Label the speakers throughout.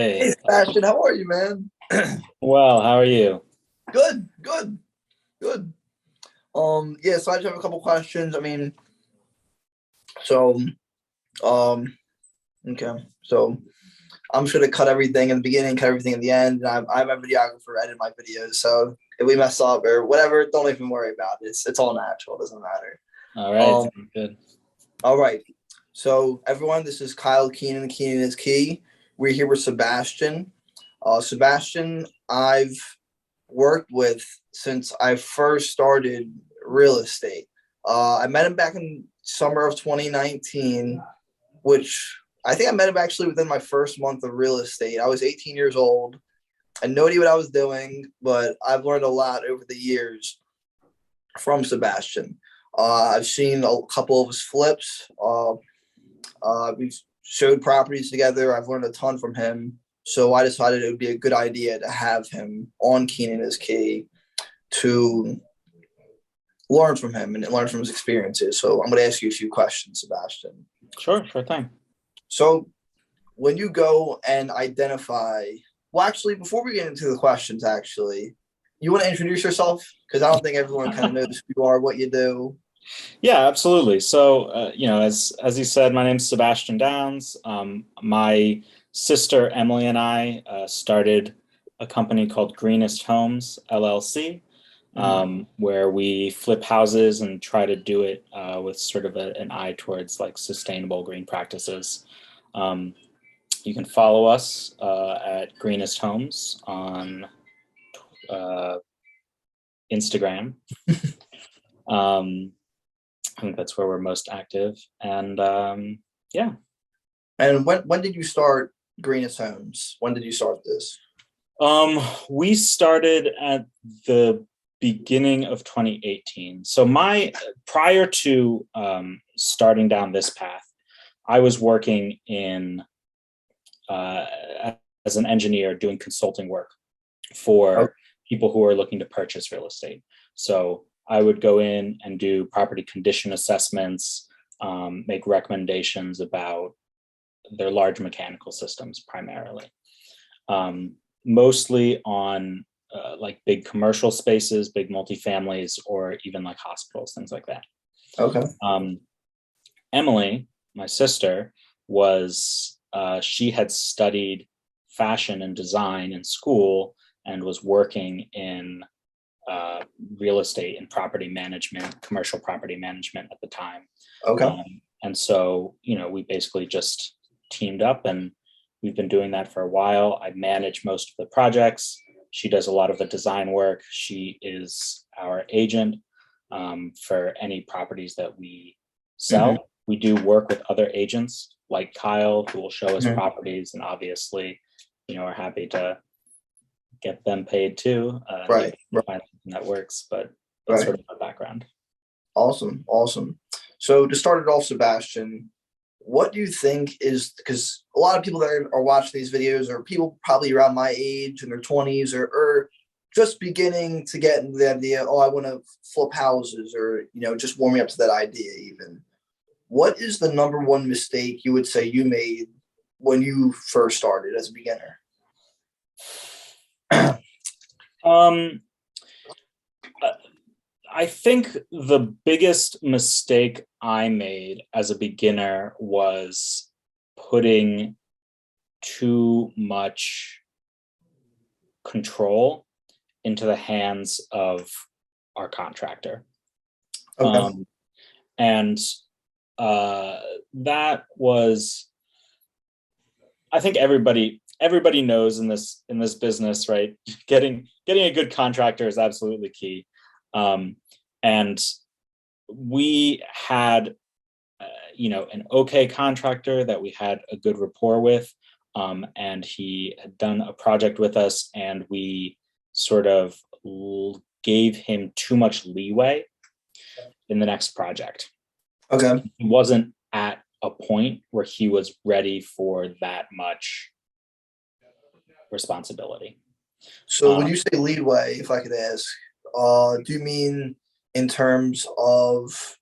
Speaker 1: Hey,
Speaker 2: Hey, Sebastian, how are you, man?
Speaker 1: well, how are you?
Speaker 2: Good, good, good. Yeah, so I just have a couple questions. So, um, okay, so I'm just gonna cut everything in the beginning, cut everything in the end, and I'm a videographer, edit my videos. So if we mess up or whatever, don't even worry about it. It's all natural. It doesn't matter.
Speaker 1: All right,
Speaker 2: Um,
Speaker 1: sounds good.
Speaker 2: all right. So everyone, this is Kyle Keenan. Keenan is Key. We're here with Sebastian. Sebastian, I've worked with since I first started real estate. I met him back in summer of 2019, which I think I met him actually within my first month of real estate. I was 18 years old. I had no idea what I was doing, but I've learned a lot over the years from Sebastian. I've seen a couple of his flips. We've showed properties together. I've learned a ton from him. So I decided it would be a good idea to have him on Keenan is Key to learn from him and learn from his experiences. So I'm going to ask you a few questions, Sebastian.
Speaker 1: Sure thing.
Speaker 2: So when you go and identify, well, actually, before we get into the questions, actually, you want to introduce yourself? Because I don't think everyone kind of knows who you are, what you do.
Speaker 1: Yeah, absolutely. So, as you said, my name's Sebastian Downs. My sister Emily and I started a company called Greenest Homes LLC, where we flip houses and try to do it with sort of an eye towards like sustainable green practices. Um, you can follow us at Greenest Homes on uh, Instagram. Um, I think that's where we're most active. And yeah.
Speaker 2: And when did you start Greenest Homes? When did you start this?
Speaker 1: We started at the beginning of 2018. So prior to starting down this path, I was working in uh, as an engineer doing consulting work
Speaker 2: Oh,
Speaker 1: for people who are looking to purchase real estate. So I would go in and do property condition assessments, make recommendations about their large mechanical systems primarily, mostly on like big commercial spaces, big multifamilies, or even like hospitals, things like that.
Speaker 2: okay.
Speaker 1: Emily, my sister, she had studied fashion and design in school and was working in real estate and property management, commercial property management at the time.
Speaker 2: Okay.
Speaker 1: And so, we basically just teamed up and we've been doing that for a while. I manage most of the projects. She does a lot of the design work. She is our agent for any properties that we sell.
Speaker 2: Mm-hmm.
Speaker 1: We do work with other agents like Kyle, who will show us
Speaker 2: Mm-hmm.
Speaker 1: properties, and obviously, are happy to get them paid too.
Speaker 2: Right. Right.
Speaker 1: Find something that works, but that's
Speaker 2: Right.
Speaker 1: sort of my background.
Speaker 2: Awesome. Awesome. So to start it off, Sebastian, what do you think is, because a lot of people that are watching these videos are people probably around my age in their 20s or just beginning to get into the idea, oh, I want to flip houses or, just warming up to that idea even. What is the number one mistake you would say you made when you first started as a beginner?
Speaker 1: Um, I think the biggest mistake I made as a beginner was putting too much control into the hands of our contractor.
Speaker 2: Okay.
Speaker 1: And that was, I think everybody knows in this business, right? Getting a good contractor is absolutely key. And we had, an okay contractor that we had a good rapport with, and he had done a project with us, and we sort of gave him too much leeway in the next project.
Speaker 2: Okay.
Speaker 1: He wasn't at a point where he was ready for that much responsibility.
Speaker 2: So when you say leadway, if I could ask, do you mean in terms of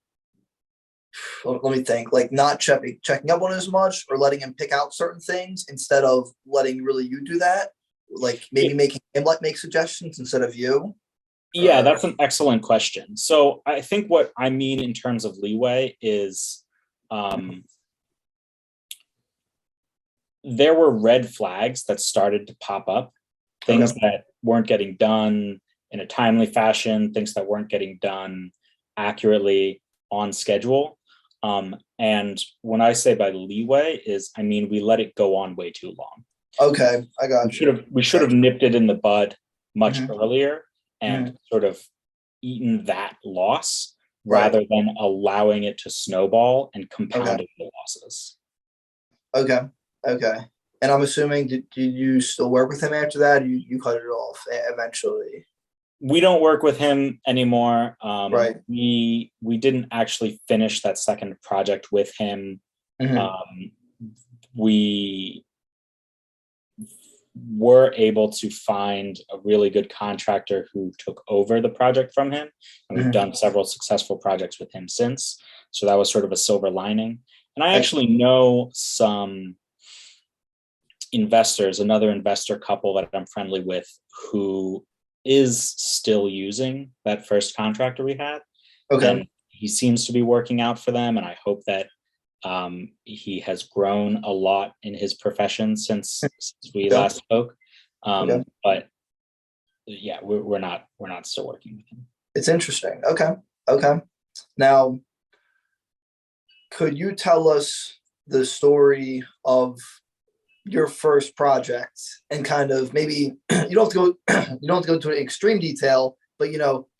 Speaker 2: let me think, like not checking up on it as much, or letting him pick out certain things instead of letting really you do that, like maybe making him like make suggestions instead of you,
Speaker 1: Yeah,
Speaker 2: or
Speaker 1: that's an excellent question. So I think what I mean in terms of leeway is um, there were red flags that started to pop up, things
Speaker 2: okay,
Speaker 1: that weren't getting done in a timely fashion, things that weren't getting done accurately on schedule. And when I say by leeway is, I mean, we let it go on way too long.
Speaker 2: okay, I
Speaker 1: We
Speaker 2: got
Speaker 1: should
Speaker 2: you.
Speaker 1: have we should
Speaker 2: Got
Speaker 1: have nipped it in the bud
Speaker 2: you.
Speaker 1: much earlier and sort of eaten that loss
Speaker 2: Right.
Speaker 1: rather than allowing it to snowball and
Speaker 2: Okay.
Speaker 1: compounding the losses.
Speaker 2: Okay. Okay. And I'm assuming, did you still work with him after that? You cut it off eventually.
Speaker 1: We don't work with him anymore.
Speaker 2: Right.
Speaker 1: We didn't actually finish that second project with him.
Speaker 2: Hmm.
Speaker 1: Um, we were able to find a really good contractor who took over the project from him, and we've
Speaker 2: Hmm.
Speaker 1: done several successful projects with him since. So that was sort of a silver lining. And I
Speaker 2: Excellent.
Speaker 1: actually know some investors, another investor couple that I'm friendly with, who is still using that first contractor we had,
Speaker 2: Okay.
Speaker 1: and he seems to be working out for them. And I hope that he has grown a lot in his profession since we
Speaker 2: Okay.
Speaker 1: last spoke.
Speaker 2: Okay.
Speaker 1: But yeah, we're not still working with him.
Speaker 2: It's interesting. Okay. Okay. Now, could you tell us the story of your first project, and kind of maybe you don't have to go you don't have to go to extreme detail, but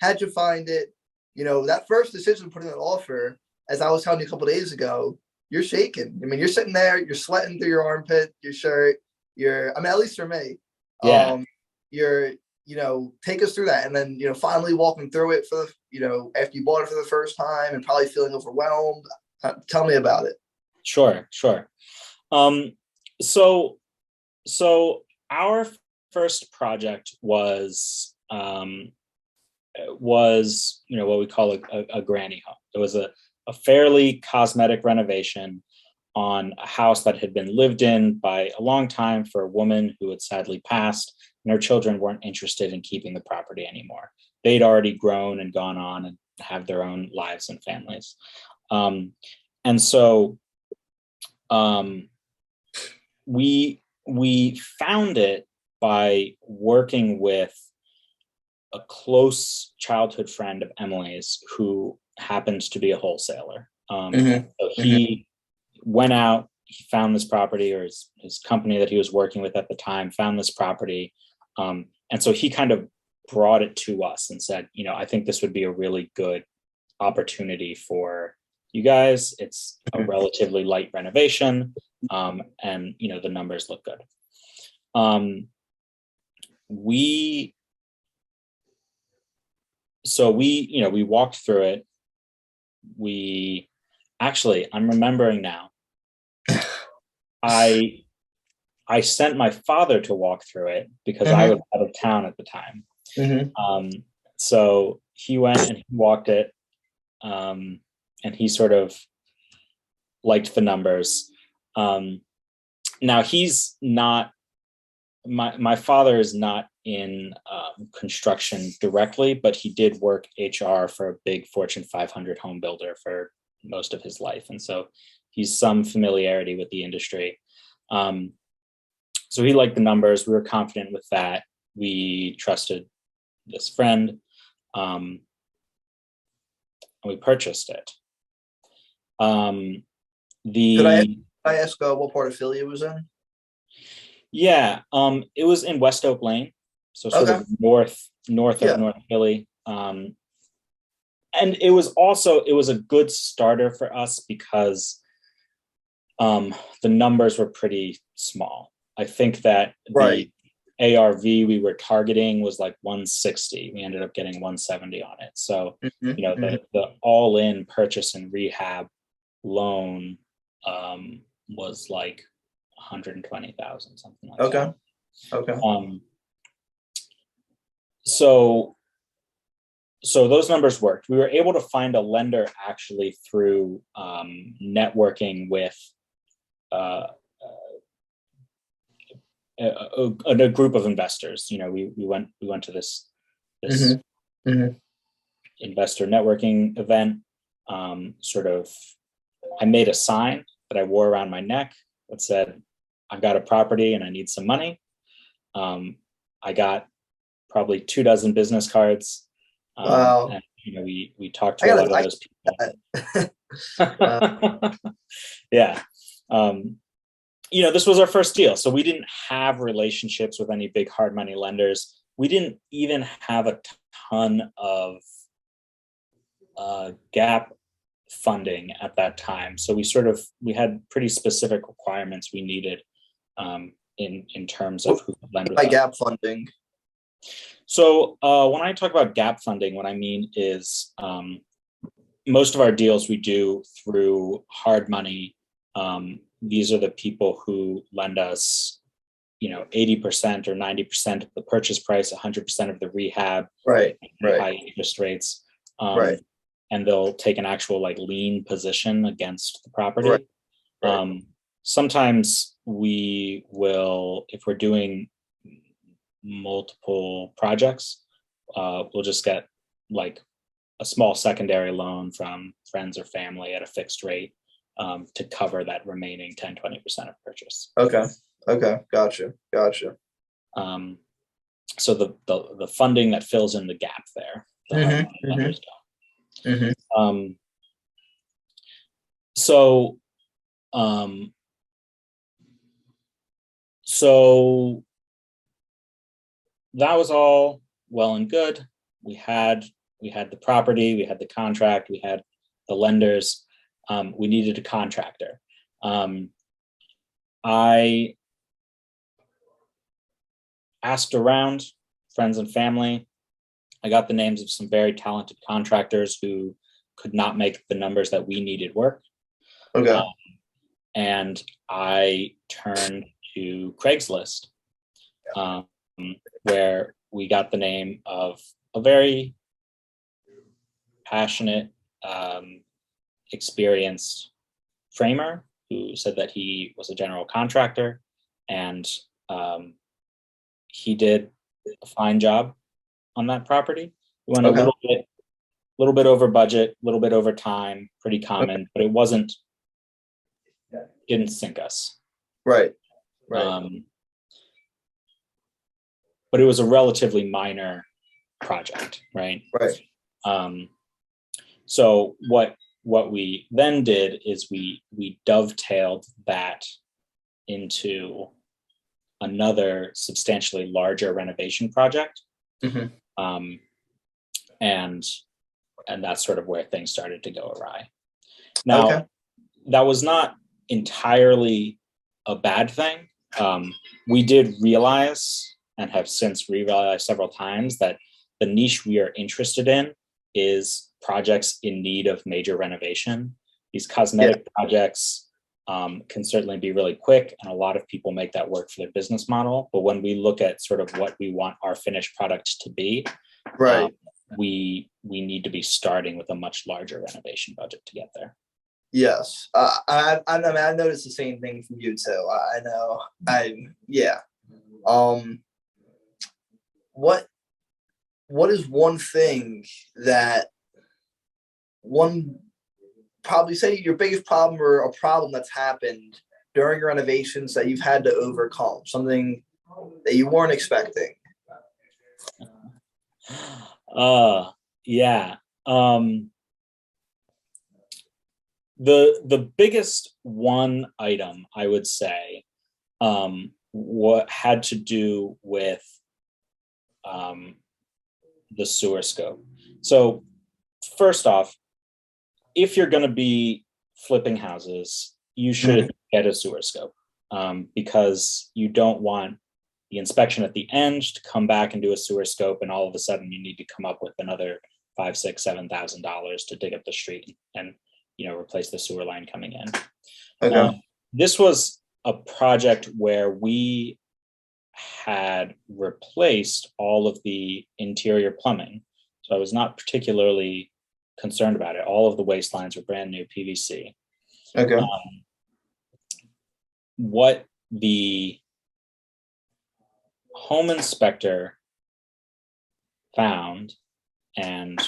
Speaker 2: how'd you find it? That first decision to put in an offer, as I was telling you a couple of days ago, you're shaking. I mean, you're sitting there, you're sweating through your armpit, your shirt, I mean, at least for me.
Speaker 1: Yeah,
Speaker 2: You're, take us through that, and then finally walking through it for the after you bought it for the first time and probably feeling overwhelmed. Tell me about it.
Speaker 1: sure. Um, so so our first project was what we call a granny home. It was a fairly cosmetic renovation on a house that had been lived in by a long time for a woman who had sadly passed, and her children weren't interested in keeping the property anymore. They'd already grown and gone on and have their own lives and families. Um, and so um, we found it by working with a close childhood friend of Emily's who happens to be a wholesaler.
Speaker 2: Hmm.
Speaker 1: So
Speaker 2: Hmm.
Speaker 1: he went out, he found this property, or his company that he was working with at the time found this property. And so he kind of brought it to us and said, I think this would be a really good opportunity for you guys. It's a relatively light renovation, and the numbers look good. Um, we we walked through it. We actually, I'm remembering now. I I sent my father to walk through it because I was
Speaker 2: Hmm.
Speaker 1: out of town at the time.
Speaker 2: Hmm.
Speaker 1: Um, so he went and he walked it, um, and he sort of liked the numbers. Um, Now he's not my father is not in construction directly, but he did work HR for a big Fortune 500 home builder for most of his life, and so he's some familiarity with the industry. Um, so he liked the numbers. We were confident with that. We trusted this friend, um, and we purchased it. Um,
Speaker 2: Could
Speaker 1: the
Speaker 2: I ask what part of Philly it was in?
Speaker 1: Yeah, it was in West Oak Lane, so sort
Speaker 2: Okay.
Speaker 1: of north of
Speaker 2: Yeah.
Speaker 1: North Philly. And it was a good starter for us because the numbers were pretty small. I think that
Speaker 2: Right.
Speaker 1: the ARV we were targeting was like 160. We ended up getting 170 on it. So,
Speaker 2: Hmm. Hmm.
Speaker 1: the all-in purchase and rehab loan was like 120,000, something like that.
Speaker 2: Okay. Okay.
Speaker 1: Um, so So those numbers worked. We were able to find a lender actually through networking with uh, a group of investors. We went to this
Speaker 2: Mm-hmm. Mm-hmm.
Speaker 1: investor networking event. Sort of, I made a sign that I wore around my neck that said, "I've got a property and I need some money." I got probably 24 business cards.
Speaker 2: Wow.
Speaker 1: And we talked
Speaker 2: I
Speaker 1: to a
Speaker 2: gotta,
Speaker 1: lot of
Speaker 2: I
Speaker 1: those
Speaker 2: got that.
Speaker 1: people. Yeah. This was our first deal. So we didn't have relationships with any big hard money lenders. We didn't even have a ton of gap funding at that time. So we had pretty specific requirements we needed in terms of who could lend with
Speaker 2: By
Speaker 1: us.
Speaker 2: gap funding.
Speaker 1: So when I talk about gap funding, what I mean is most of our deals we do through hard money. These are the people who lend us, 80% or 90% of the purchase price, 100% of the rehab,
Speaker 2: Right. Right.
Speaker 1: high interest rates.
Speaker 2: Right.
Speaker 1: And they'll take an actual lien position against the property.
Speaker 2: Right. Right.
Speaker 1: Sometimes we will, if we're doing multiple projects, we'll just get a small secondary loan from friends or family at a fixed rate to cover that remaining 10-20% of purchase.
Speaker 2: Okay. Gotcha.
Speaker 1: So the funding that fills in the gap there, the hard money lenders don't.
Speaker 2: Mm-hmm.
Speaker 1: So that was all well and good. We had the property, we had the contract, we had the lenders. We needed a contractor. I asked around friends and family. I got the names of some very talented contractors who could not make the numbers that we needed work.
Speaker 2: Okay.
Speaker 1: And I turned to Craigslist, where we got the name of a very passionate, experienced framer who said that he was a general contractor, and he did a fine job on that property. We went a little bit over budget, a little bit over time, pretty common, but it didn't sink us.
Speaker 2: Right.
Speaker 1: But it was a relatively minor project, right?
Speaker 2: Right.
Speaker 1: So what we then did is we dovetailed that into another substantially larger renovation project.
Speaker 2: Mm-hmm.
Speaker 1: And that's sort of where things started to go awry. Now, that was not entirely a bad thing. We did realize, and have since realized several times, that the niche we are interested in is projects in need of major renovation. These cosmetic projects can certainly be really quick, and a lot of people make that work for their business model. But when we look at sort of what we want our finished product to be, we need to be starting with a much larger renovation budget to get there.
Speaker 2: Yes, I noticed the same thing from you too. I know. What is one thing that probably say your biggest problem or a problem that's happened during renovations that you've had to overcome, something that you weren't expecting?
Speaker 1: Yeah. The biggest one item I would say what had to do with the sewer scope. So first off, if you're going to be flipping houses, you should get a sewer scope because you don't want the inspection at the end to come back and do a sewer scope, and all of a sudden you need to come up with another $5,000, $6,000, $7,000 to dig up the street and replace the sewer line coming in. Now, this was a project where we had replaced all of the interior plumbing. So I was not particularly concerned about it. All of the waste lines were brand new PVC.
Speaker 2: Okay.
Speaker 1: What the home inspector found, and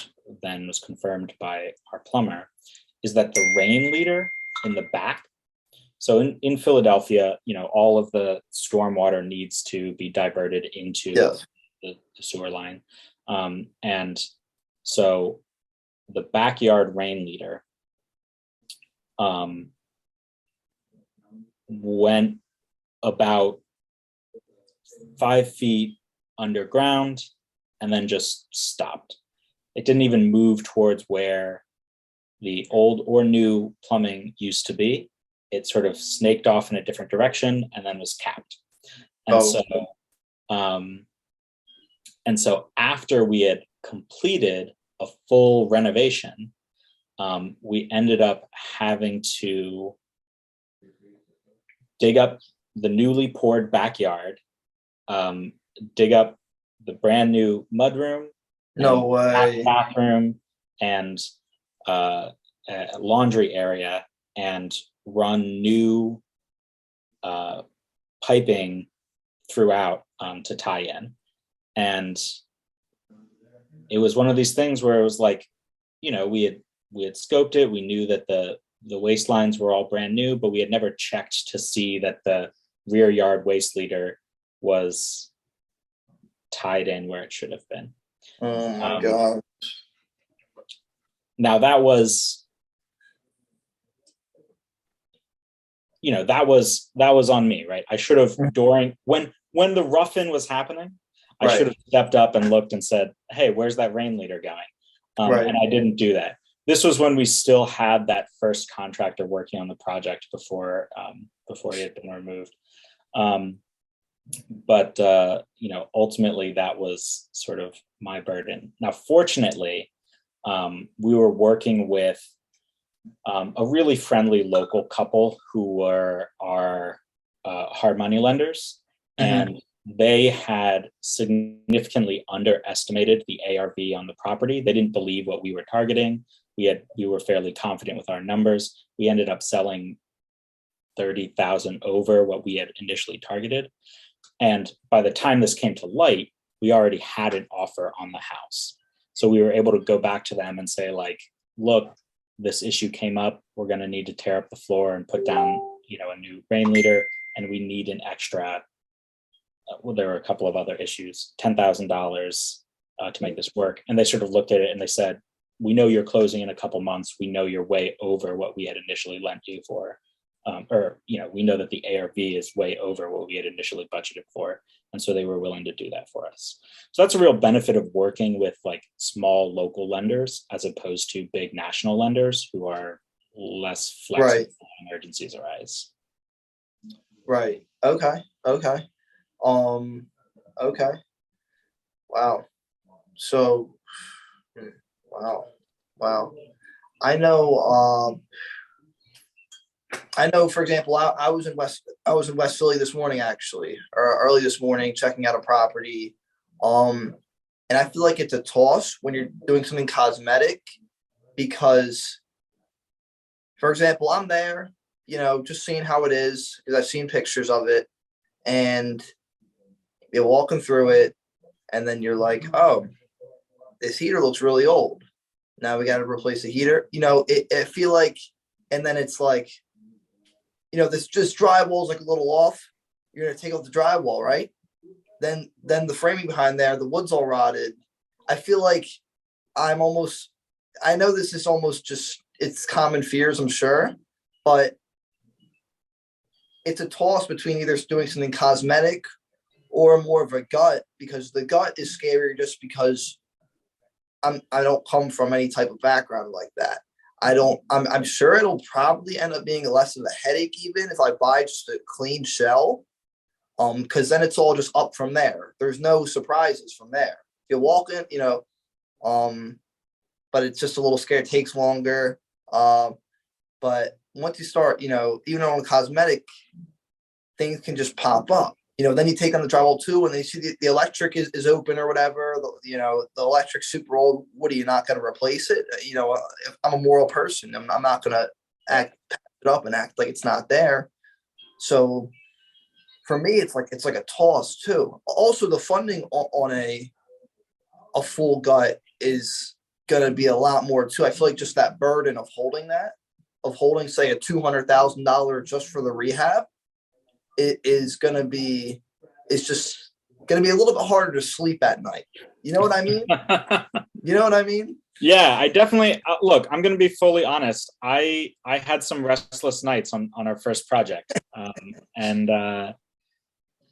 Speaker 1: then was confirmed by our plumber, is that the rain leader in the back. So in Philadelphia, all of the stormwater needs to be diverted into
Speaker 2: Yes.
Speaker 1: the sewer line. And so the backyard rain leader went about 5 feet underground and then just stopped. It didn't even move towards where the old or new plumbing used to be. It sort of snaked off in a different direction and then was capped. And so after we had completed a full renovation, we ended up having to dig up the newly poured backyard, dig up the brand new mudroom,
Speaker 2: No way.
Speaker 1: bathroom, and a laundry area, and run new piping throughout to tie in. And it was one of these things where it was like, we had scoped it. We knew that the waste lines were all brand new, but we had never checked to see that the rear yard waste leader was tied in where it should have been.
Speaker 2: Oh my God.
Speaker 1: Now that was, that was on me, right? I should have, when the rough-in was happening, I should have stepped up and looked and said, hey, where's that rain leader going? And I didn't do that. This was when we still had that first contractor working on the project before he had been removed. But ultimately that was sort of my burden. Now, fortunately, we were working with a really friendly local couple who were our hard money lenders, and they had significantly underestimated the ARV on the property. They didn't believe what we were targeting. We were fairly confident with our numbers. We ended up selling 30,000 over what we had initially targeted. And by the time this came to light, we already had an offer on the house. So we were able to go back to them and say, like, look, this issue came up. We're going to need to tear up the floor and put down, a new rain leader, and we need an extra. There were a couple of other issues, $10,000 to make this work. And they sort of looked at it and they said, we know you're closing in a couple months. We know you're way over what we had initially lent you for. We know that the ARV is way over what we had initially budgeted for. And so they were willing to do that for us. So that's a real benefit of working with like small local lenders as opposed to big national lenders who are less flexible when emergencies arise.
Speaker 2: Right. Okay. Okay. Okay. Wow. So, wow. I know, for example, I was in West Philly this morning, actually, or early this morning, checking out a property. And I feel like it's a toss when you're doing something cosmetic, because, for example, I'm there, just seeing how it is, because I've seen pictures of it, and you're walking through it, and then you're like, oh, this heater looks really old. Now we got to replace the heater. I feel like, and then it's like, this just drywall's like a little off. You're gonna take off the drywall, right? Then the framing behind there, the wood's all rotted. I feel like I know this is almost just, it's common fears, I'm sure, but it's a toss between either doing something cosmetic or more of a gut, because the gut is scarier just because I don't come from any type of background like that. I'm sure it'll probably end up being less of a headache even if I buy just a clean shell. Because then it's all just up from there. There's no surprises from there. You walk in, but it's just a little scary. It takes longer. But once you start, even on cosmetic, things can just pop up. then you take on the drywall too, and they see the electric is open or whatever. The electric's super old. What are you not going to replace it? If I'm a moral person, I'm not going to pass it up and act like it's not there. So for me, it's like a toss too. Also, the funding on a full gut is going to be a lot more too. I feel like just that burden of holding say a $200,000 just for the rehab, it's just going to be a little bit harder to sleep at night. You know what I mean? You know what I mean?
Speaker 1: Yeah, I definitely look. I'm going to be fully honest. I had some restless nights on our first project, and that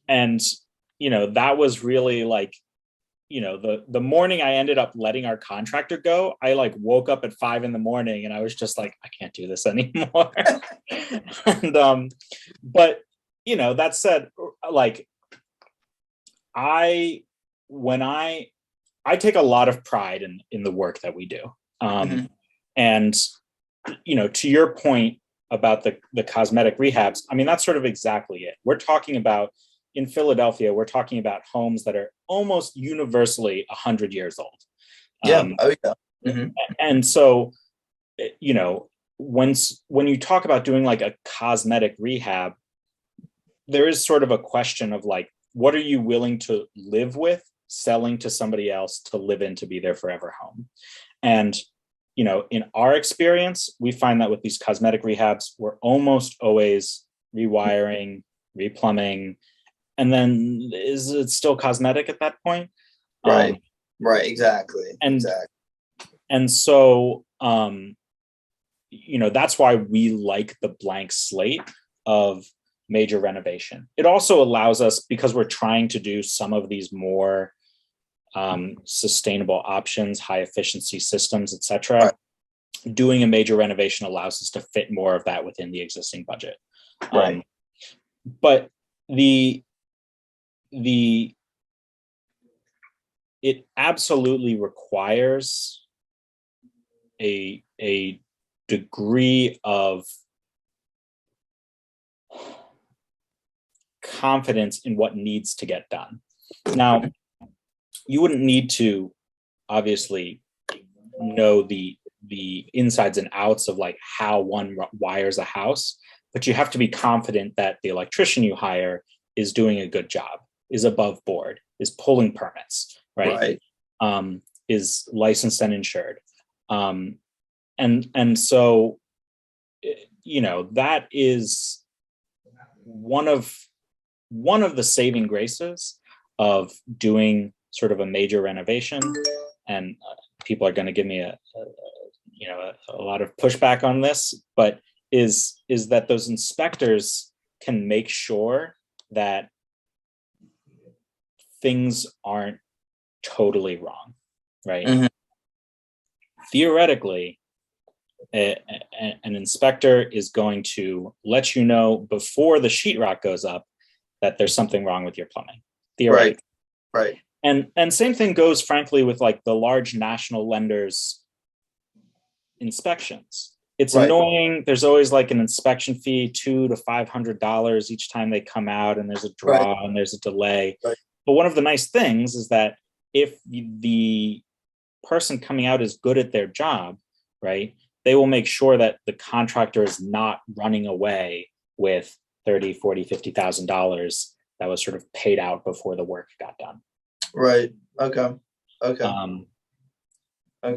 Speaker 1: was really like, the morning I ended up letting our contractor go. I like woke up at 5 a.m. and I was just like, I can't do this anymore. And but that said, like when I take a lot of pride in the work that we do. And, to your point about the cosmetic rehabs, I mean, that's sort of exactly it. We're talking about in Philadelphia, we're talking about homes that are almost universally 100 years old.
Speaker 2: Yeah. Oh, yeah. Mm-hmm.
Speaker 1: And so, when you talk about doing like a cosmetic rehab, there is sort of a question of like, what are you willing to live with selling to somebody else to live in, to be their forever home? And, in our experience, we find that with these cosmetic rehabs, we're almost always rewiring, replumbing, and then is it still cosmetic at that point?
Speaker 2: Right. Right. Exactly.
Speaker 1: And so, that's why we like the blank slate of major renovation. It also allows us, because we're trying to do some of these more sustainable options, high efficiency systems, etc. Right. Doing a major renovation allows us to fit more of that within the existing budget.
Speaker 2: Right.
Speaker 1: But it absolutely requires a degree of confidence in what needs to get done. Now, you wouldn't need to obviously know the insides and outs of like how one wires a house, but you have to be confident that the electrician you hire is doing a good job, is above board, is pulling permits, right? Is licensed and insured. And so, that is one of the saving graces of doing sort of a major renovation. And people are going to give me a lot of pushback on this, but is that those inspectors can make sure that things aren't totally wrong, right? Mm-hmm. Theoretically, an inspector is going to let you know before the sheetrock goes up that there's something wrong with your plumbing. Theoretically.
Speaker 2: Right.
Speaker 1: And same thing goes, frankly, with like the large national lenders inspections. It's annoying. There's always like an inspection fee, $200 to $500 each time they come out, and there's a draw and there's a delay. Right. But one of the nice things is that if the person coming out is good at their job, right, they will make sure that the contractor is not running away with $30,000, $40,000, $50,000 that was sort of paid out before the work got done.
Speaker 2: Right. Okay.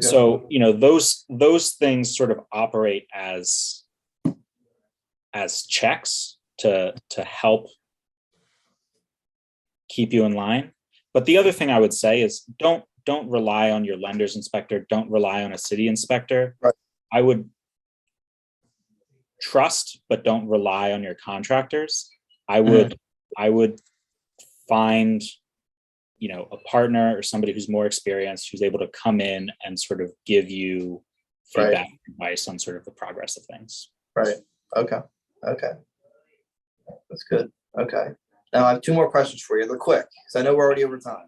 Speaker 1: So, those things sort of operate as checks to help keep you in line. But the other thing I would say is don't rely on your lender's inspector. Don't rely on a city inspector.
Speaker 2: Right.
Speaker 1: I would trust, but don't rely on your contractors. I would find, a partner or somebody who's more experienced, who's able to come in and sort of give you feedback, advice on sort of the progress of things.
Speaker 2: Right. Okay. That's good. Okay. Now I have 2 more questions for you. They're quick because I know we're already over time.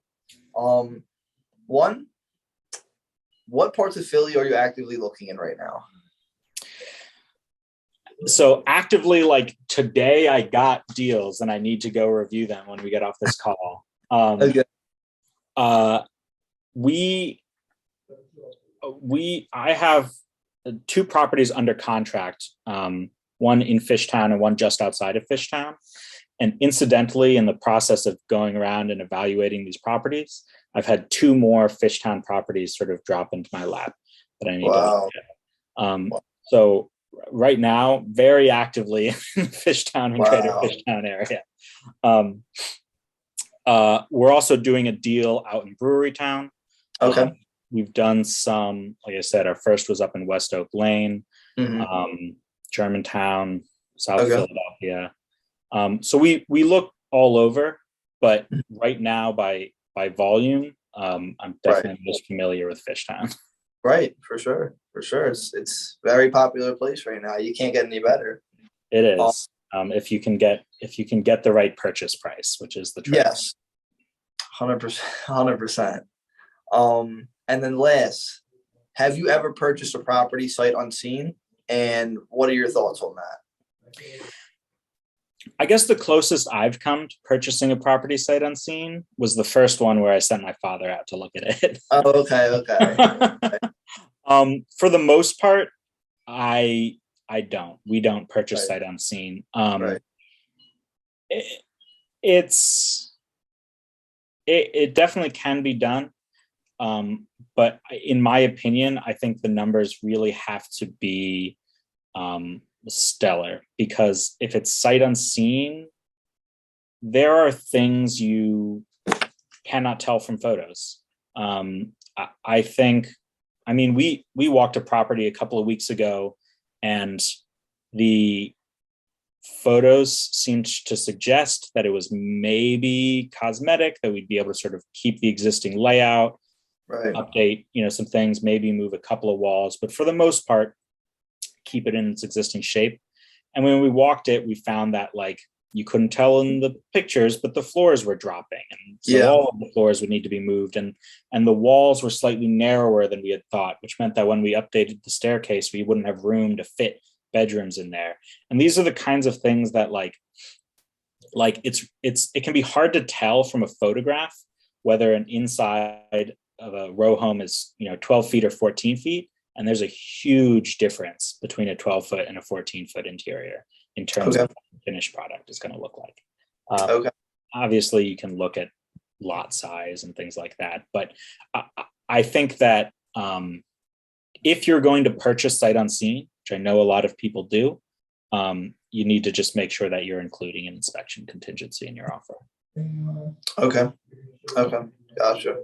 Speaker 2: One, what parts of Philly are you actively looking in right now?
Speaker 1: So actively, like today, I got deals, and I need to go review them when we get off this call.
Speaker 2: Okay.
Speaker 1: We I have two properties under contract, one in Fishtown and one just outside of Fishtown. And incidentally, in the process of going around and evaluating these properties, I've had two more Fishtown properties sort of drop into my lap that I need to look at. So right now, very actively in the Fishtown and greater Fishtown area. We're also doing a deal out in Brewery Town.
Speaker 2: Okay.
Speaker 1: We've done some, like I said, our first was up in West Oak Lane, Germantown, South Philadelphia. So we look all over, but right now by volume, I'm definitely most familiar with Fishtown.
Speaker 2: Right, for sure. It's a very popular place right now. You can't get any better.
Speaker 1: It is. If you can get the right purchase price, which is the trick.
Speaker 2: Yes. 100%. And then last, have you ever purchased a property sight unseen? And what are your thoughts on that?
Speaker 1: I guess the closest I've come to purchasing a property sight unseen was the first one where I sent my father out to look at it.
Speaker 2: Oh, okay.
Speaker 1: For the most part, we don't purchase sight unseen. It definitely can be done. But in my opinion, I think the numbers really have to be stellar, because if it's sight unseen, there are things you cannot tell from photos. I think, I mean, we walked a property a couple of weeks ago, and the photos seemed to suggest that it was maybe cosmetic, that we'd be able to sort of keep the existing layout, update, some things, maybe move a couple of walls, but for the most part, keep it in its existing shape. And when we walked it, we found that like you couldn't tell in the pictures, but the floors were dropping, and so all of the floors would need to be moved, and the walls were slightly narrower than we had thought, which meant that when we updated the staircase, we wouldn't have room to fit bedrooms in there. And these are the kinds of things that like it can be hard to tell from a photograph whether an inside of a row home is 12 feet or 14 feet. And there's a huge difference between a 12-foot and a 14-foot interior in terms of what the finished product is going to look like. Obviously, you can look at lot size and things like that. But I think that if you're going to purchase sight unseen, which I know a lot of people do, you need to just make sure that you're including an inspection contingency in your offer.
Speaker 2: Okay. Gotcha.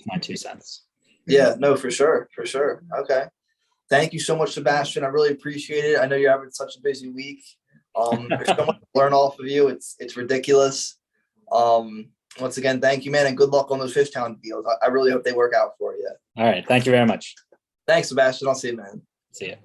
Speaker 1: My 2 cents.
Speaker 2: Yeah, no, for sure. Okay. Thank you so much, Sebastian. I really appreciate it. I know you're having such a busy week. There's so much to learn off of you. It's ridiculous. Once again, thank you, man, and good luck on those Fishtown deals. I really hope they work out for you.
Speaker 1: All right. Thank you very much.
Speaker 2: Thanks, Sebastian. I'll see you, man.
Speaker 1: See you.